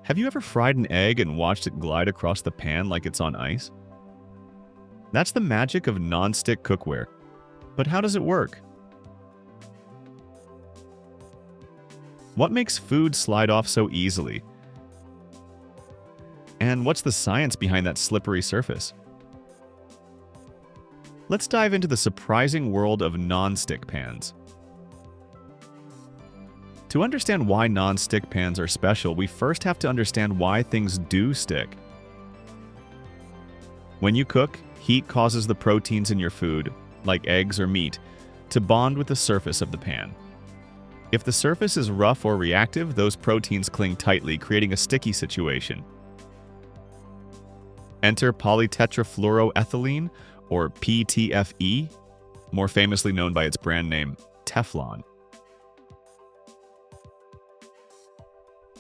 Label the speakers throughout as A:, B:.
A: Have you ever fried an egg and watched it glide across the pan like it's on ice? That's the magic of non-stick cookware. But how does it work? What makes food slide off so easily? And what's the science behind that slippery surface? Let's dive into the surprising world of non-stick pans. To understand why non-stick pans are special, we first have to understand why things do stick. When you cook, heat causes the proteins in your food, like eggs or meat, to bond with the surface of the pan. If the surface is rough or reactive, those proteins cling tightly, creating a sticky situation. Enter polytetrafluoroethylene, or PTFE, more famously known by its brand name, Teflon.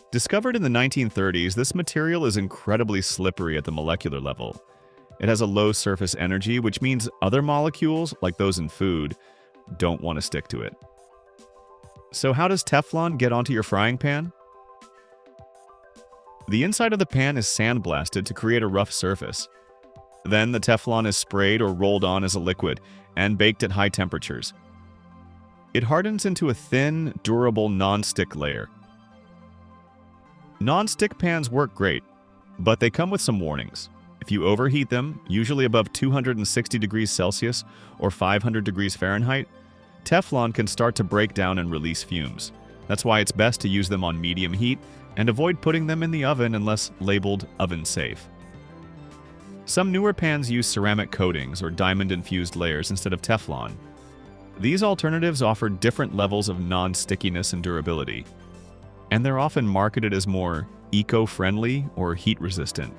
A: Discovered in the 1930s, this material is incredibly slippery at the molecular level. It has a low surface energy, which means other molecules, like those in food, don't want to stick to it. So how does Teflon get onto your frying pan? The inside of the pan is sandblasted to create a rough surface. Then the Teflon is sprayed or rolled on as a liquid and baked at high temperatures. It hardens into a thin, durable non-stick layer. Non-stick pans work great, but they come with some warnings. If you overheat them, usually above 260 degrees Celsius or 500 degrees Fahrenheit, Teflon can start to break down and release fumes. That's why it's best to use them on medium heat and avoid putting them in the oven unless labeled oven safe. Some newer pans use ceramic coatings or diamond-infused layers instead of Teflon. These alternatives offer different levels of non-stickiness and durability, and they're often marketed as more eco-friendly or heat-resistant.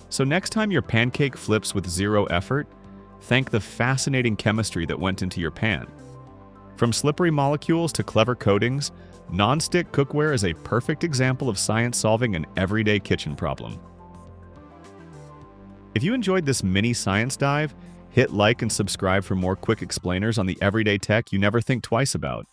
A: So next time your pancake flips with zero effort, thank the fascinating chemistry that went into your pan. From slippery molecules to clever coatings, non-stick cookware is a perfect example of science solving an everyday kitchen problem. If you enjoyed this mini science dive, hit like and subscribe for more quick explainers on the everyday tech you never think twice about.